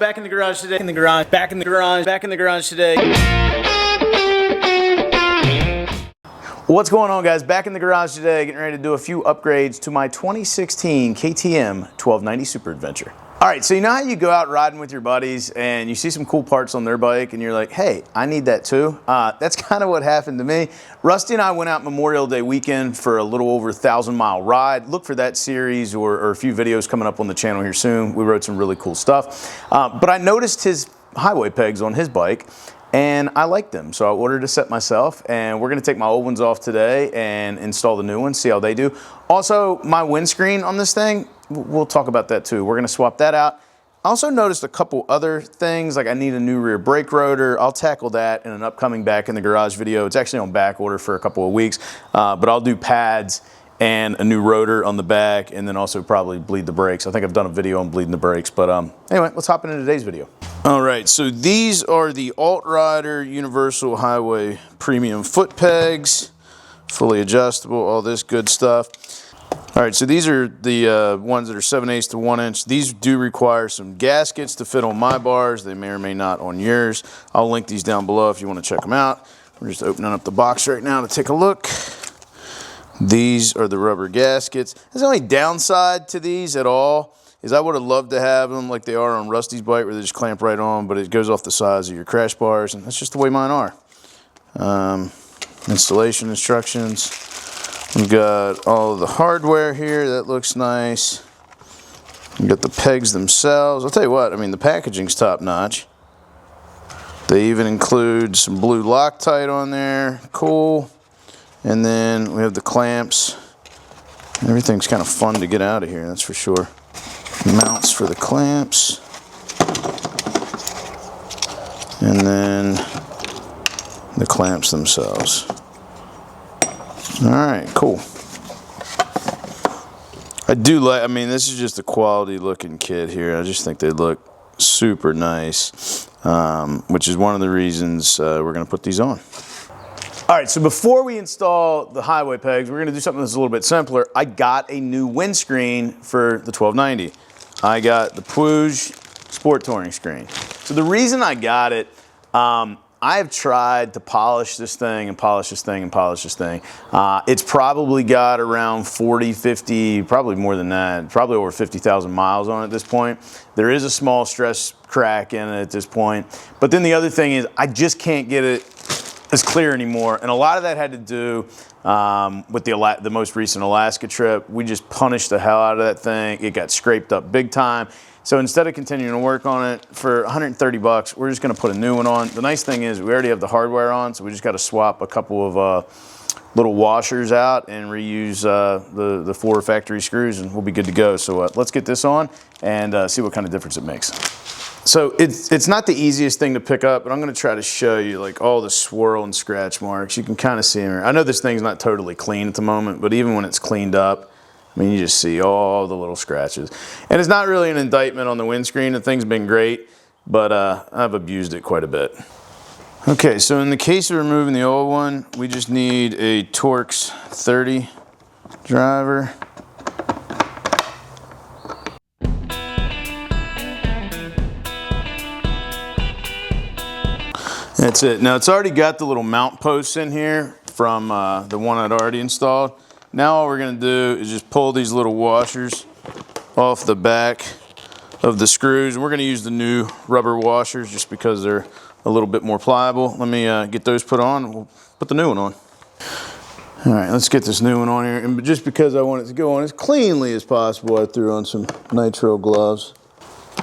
Back in the garage today, back in the garage today. What's going on, guys? Back in the garage today, getting ready to do a few upgrades to my 2016 KTM 1290 Super Adventure. All right, so you know how you go out riding with your buddies and you see some cool parts on their bike and you're like, hey, I need that too. That's kind of what happened to me. Rusty and I went out Memorial Day weekend for a little over 1,000-mile ride. Look for that series or a few videos coming up on the channel here soon. We rode some really cool stuff. But I noticed his highway pegs on his bike and I liked them. So I ordered a set myself and we're gonna take my old ones off today and install the new ones, see how they do. Also, my windscreen on this thing, we'll talk about that too. We're gonna swap that out. I also noticed a couple other things, like I need a new rear brake rotor. I'll tackle that in an upcoming Back in the Garage video. It's actually on back order for a couple of weeks, but I'll do pads and a new rotor on the back, and then also probably bleed the brakes. I think I've done a video on bleeding the brakes, but anyway, let's hop into today's video. All right, so these are the Outrider Universal Highway Premium foot pegs, fully adjustable, all this good stuff. All right, so these are the ones that are 7/8 to 1 inch. These do require some gaskets to fit on my bars. They may or may not on yours. I'll link these down below if you want to check them out. We're just opening up the box right now to take a look. These are the rubber gaskets. The only downside to these at all is I would have loved to have them like they are on Rusty's bike where they just clamp right on, but it goes off the sides of your crash bars, and that's just the way mine are. Installation instructions. We've got all of the hardware here. That looks nice. We've got the pegs themselves. I'll tell you what, I mean, the packaging's top notch. They even include some blue Loctite on there. Cool. And then we have the clamps. Everything's kind of fun to get out of here, that's for sure. Mounts for the clamps. And then the clamps themselves. All right, cool. I do like, I mean, this is just a quality looking kit here. I just think they look super nice, which is one of the reasons we're gonna put these on. All right, so before we install the highway pegs, we're gonna do something that's a little bit simpler. I got a new windscreen for the 1290. I got the Puig Sport Touring screen. So the reason I got it, I have tried to polish this thing and polish this thing and polish this thing. It's probably got around 40, 50, probably more than that, probably over 50,000 miles on it at this point. There is a small stress crack in it at this point. But then the other thing is I just can't get it as clear anymore. And a lot of that had to do with the most recent Alaska trip. We just punished the hell out of that thing. It got scraped up big time. So instead of continuing to work on it for 130 bucks, we're just gonna put a new one on. The nice thing is we already have the hardware on, so we just gotta swap a couple of little washers out and reuse the 4 factory screws and we'll be good to go. So let's get this on and see what kind of difference it makes. So it's not the easiest thing to pick up, but I'm gonna try to show you like all the swirl and scratch marks. You can kind of see them. I know this thing's not totally clean at the moment, but even when it's cleaned up, I mean, you just see all the little scratches. And it's not really an indictment on the windscreen. The thing's been great, but I've abused it quite a bit. Okay, so in the case of removing the old one, we just need a Torx 30 driver. That's it. Now, it's already got the little mount posts in here from the one I'd already installed. Now all we're gonna do is just pull these little washers off the back of the screws. We're gonna use the new rubber washers just because they're a little bit more pliable. Let me get those put on and we'll put the new one on. All right, let's get this new one on here. And just because I want it to go on as cleanly as possible, I threw on some nitro gloves.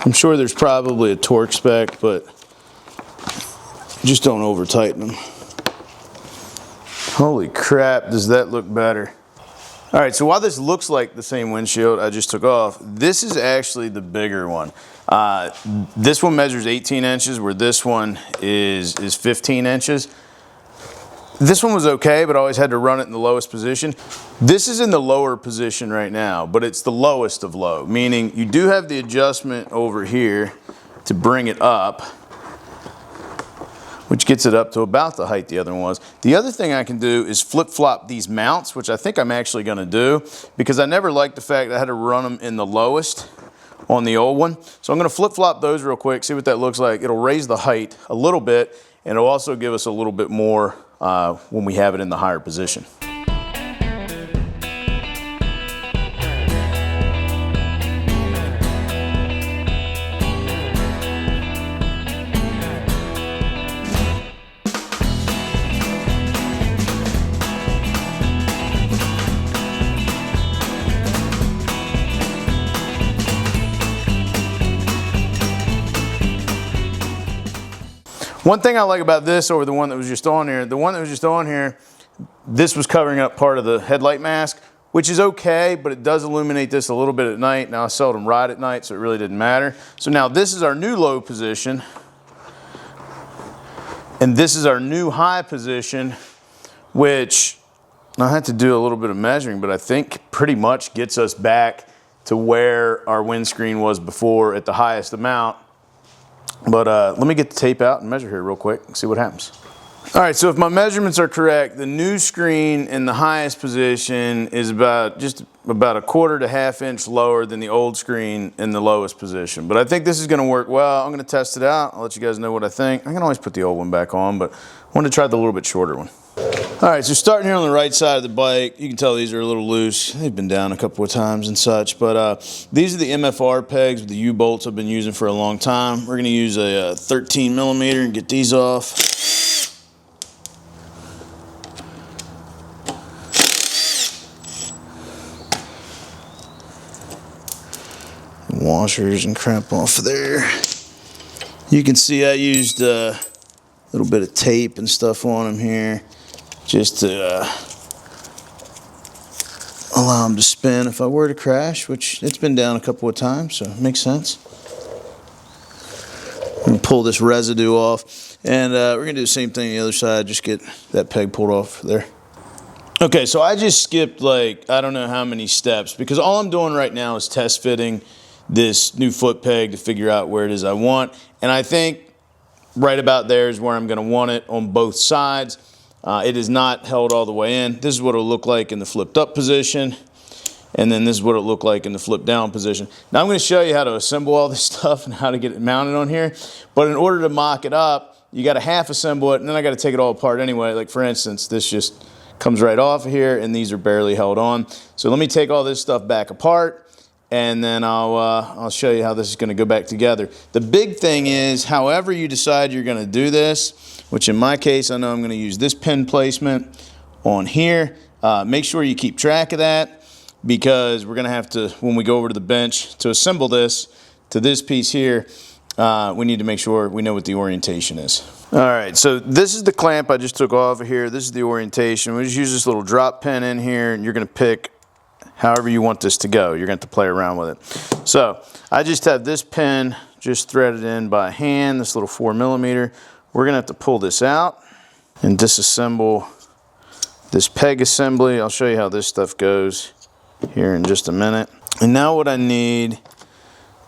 I'm sure there's probably a torque spec, but just don't over tighten them. Holy crap, does that look better. All right, so while this looks like the same windshield I just took off, this is actually the bigger one. This one measures 18 inches, where this one is 15 inches. This one was okay, but I always had to run it in the lowest position. This is in the lower position right now, but it's the lowest of low, meaning you do have the adjustment over here to bring it up, which gets it up to about the height the other one was. The other thing I can do is flip-flop these mounts, which I think I'm actually gonna do, because I never liked the fact I had to run them in the lowest on the old one. So I'm going to flip-flop those real quick, see what that looks like. It'll raise the height a little bit, and it'll also give us a little bit more when we have it in the higher position. One thing I like about this over the one that was just on here, the one that was just on here, this was covering up part of the headlight mask, which is okay, but it does illuminate this a little bit at night. Now I seldom ride at night, so it really didn't matter. So now this is our new low position, and this is our new high position, which I had to do a little bit of measuring, but I think pretty much gets us back to where our windscreen was before at the highest amount. But let me get the tape out and measure here real quick and see what happens. All right, so if my measurements are correct, the new screen in the highest position is just about a 1/4 to 1/2 inch lower than the old screen in the lowest position. But I think this is gonna work well. I'm gonna test it out. I'll let you guys know what I think. I can always put the old one back on, but I wanted to try the little bit shorter one. All right, so starting here on the right side of the bike, you can tell these are a little loose. They've been down a couple of times and such, but these are the MFR pegs with the U-bolts I've been using for a long time. We're gonna use a 13 millimeter and get these off. Washers and crap off of there. You can see I used a little bit of tape and stuff on them here, just to allow them to spin if I were to crash, which it's been down a couple of times, so it makes sense. I'm gonna pull this residue off, and we're gonna do the same thing on the other side, just get that peg pulled off there. Okay, so I just skipped like, I don't know how many steps, because all I'm doing right now is test fitting this new foot peg to figure out where it is I want, and I think right about there is where I'm gonna want it on both sides. It is not held all the way in. This is what it'll look like in the flipped up position, and then this is what it'll look like in the flipped down position. Now I'm gonna show you how to assemble all this stuff and how to get it mounted on here, but in order to mock it up, you gotta half assemble it, and then I gotta take it all apart anyway. Like for instance, this just comes right off of here, and these are barely held on. So let me take all this stuff back apart, and then I'll show you how this is going to go back together. The big thing is, however you decide you're going to do this, which in my case, I know I'm going to use this pin placement on here. Make sure you keep track of that, because we're going to have to, when we go over to the bench to assemble this to this piece here, we need to make sure we know what the orientation is. All right, so this is the clamp I just took off of here. This is the orientation. We just use this little drop pin in here, and you're going to pick however you want this to go. You're going to have to play around with it. So I just have this pin just threaded in by hand, this little 4 millimeter. We're going to have to pull this out and disassemble this peg assembly. I'll show you how this stuff goes here in just a minute. And now what I need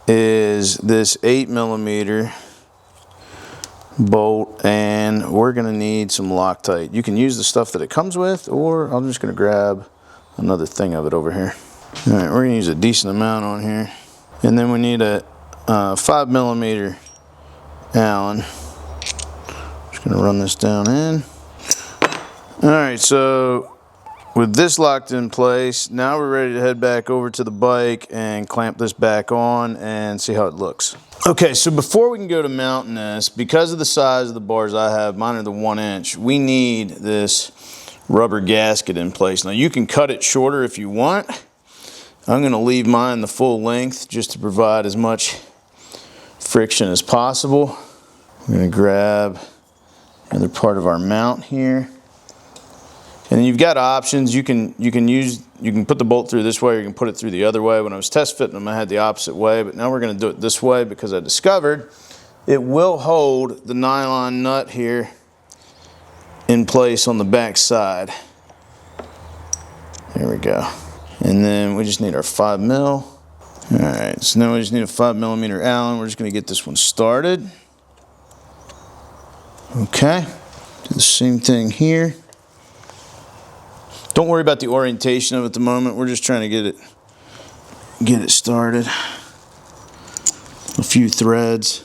is this 8 millimeter bolt, and we're going to need some Loctite. You can use the stuff that it comes with, or I'm just going to grab another thing of it over here. All right, we're gonna use a decent amount on here. And then we need a 5 millimeter Allen. Just gonna run this down in. All right, so with this locked in place, now we're ready to head back over to the bike and clamp this back on and see how it looks. Okay, so before we can go to mounting this, because of the size of the bars I have, mine are the 1 inch, we need this rubber gasket in place. Now you can cut it shorter if you want. I'm going to leave mine the full length just to provide as much friction as possible. I'm going to grab another part of our mount here. And then you've got options. You can put the bolt through this way, or you can put it through the other way. When I was test fitting them, I had the opposite way, but now we're going to do it this way because I discovered it will hold the nylon nut here in place on the back side. There we go. And then we just need our 5 mil. All right, so now we just need a 5 millimeter Allen. We're just gonna get this one started. Okay, do the same thing here. Don't worry about the orientation of it at the moment. We're just trying to get it started. a few threads.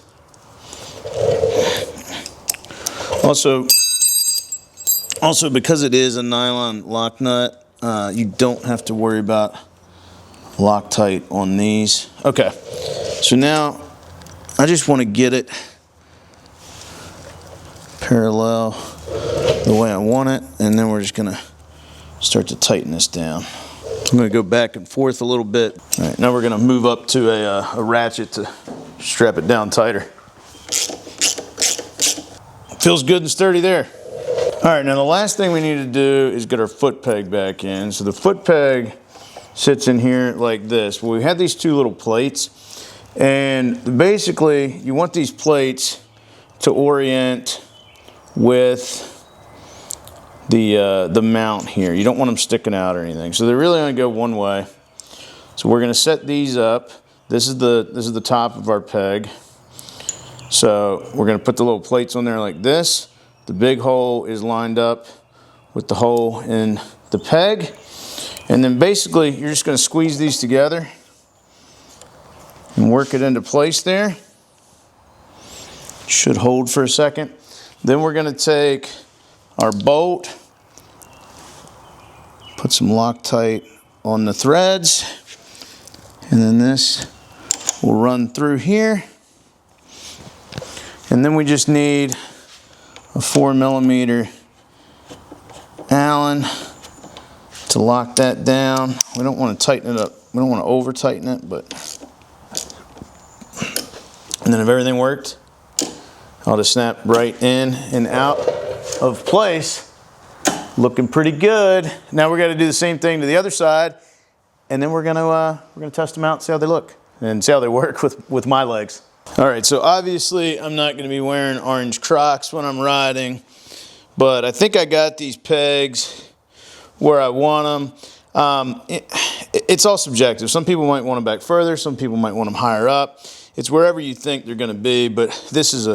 Also because it is a nylon lock nut, you don't have to worry about Loctite on these. Okay, so now I just want to get it parallel the way I want it, and then we're just going to start to tighten this down. I'm going to go back and forth a little bit. All right, now we're going to move up to a ratchet to strap it down tighter. Feels good and sturdy there. All right, now the last thing we need to do is get our foot peg back in. So the foot peg sits in here like this. Well, we had these two little plates, and basically you want these plates to orient with the mount here. You don't want them sticking out or anything. So they're really only go one way. So we're gonna set these up. This is the top of our peg. So we're gonna put the little plates on there like this. The big hole is lined up with the hole in the peg. And then basically you're just gonna squeeze these together and work it into place there. Should hold for a second. Then we're gonna take our bolt, put some Loctite on the threads, and then this will run through here. And then we just need a 4mm Allen to lock that down. We don't want to tighten it up. We don't want to over tighten it, but. And then if everything worked, I'll just snap right in and out of place. Looking pretty good. Now we're gonna do the same thing to the other side, and then we're gonna test them out, see how they look, and see how they work with my legs. All right, so obviously I'm not gonna be wearing orange Crocs when I'm riding, but I think I got these pegs where I want them. It's all subjective. Some people might want them back further, some people might want them higher up. It's wherever you think they're gonna be, but this is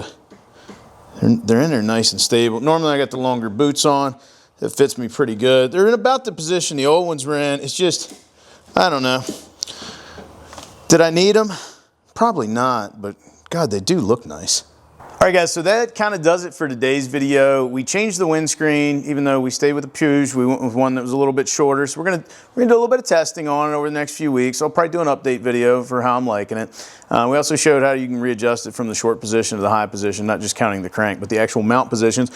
they're in there nice and stable. Normally I got the longer boots on. It fits me pretty good. They're in about the position the old ones were in. It's just, I don't know. Did I need them? Probably not, but God, they do look nice. All right, guys, so that kind of does it for today's video. We changed the windscreen, even though we stayed with the Puig. We went with one that was a little bit shorter. So we're gonna do a little bit of testing on it over the next few weeks. I'll probably do an update video for how I'm liking it. We also showed how you can readjust it from the short position to the high position, not just counting the crank, but the actual mount positions.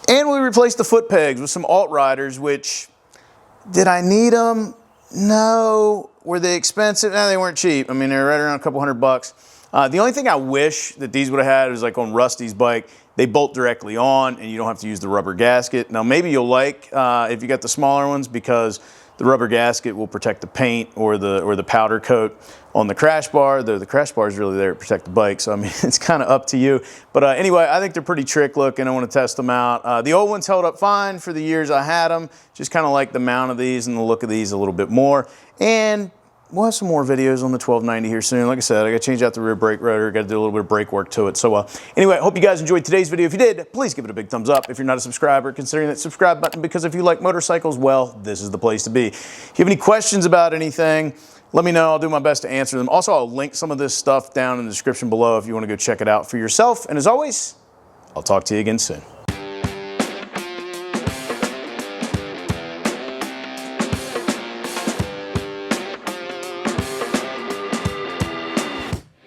And we replaced the foot pegs with some Outriders, which, did I need them? No. Were they expensive? No, they weren't cheap. I mean, they were right around a couple $100. The only thing I wish that these would have had is like on Rusty's bike, they bolt directly on and you don't have to use the rubber gasket. Now maybe you'll like if you got the smaller ones, because the rubber gasket will protect the paint or the powder coat on the crash bar. The crash bar is really there to protect the bike, so I mean it's kind of up to you. But anyway, I think they're pretty trick looking. I want to test them out. The old ones held up fine for the years I had them. Just kind of like the mount of these and the look of these a little bit more. And we'll have some more videos on the 1290 here soon. Like I said, I got to change out the rear brake rotor. Got to do a little bit of brake work to it. So anyway, I hope you guys enjoyed today's video. If you did, please give it a big thumbs up. If you're not a subscriber, consider that subscribe button, because if you like motorcycles, well, this is the place to be. If you have any questions about anything, let me know. I'll do my best to answer them. Also, I'll link some of this stuff down in the description below if you want to go check it out for yourself. And as always, I'll talk to you again soon.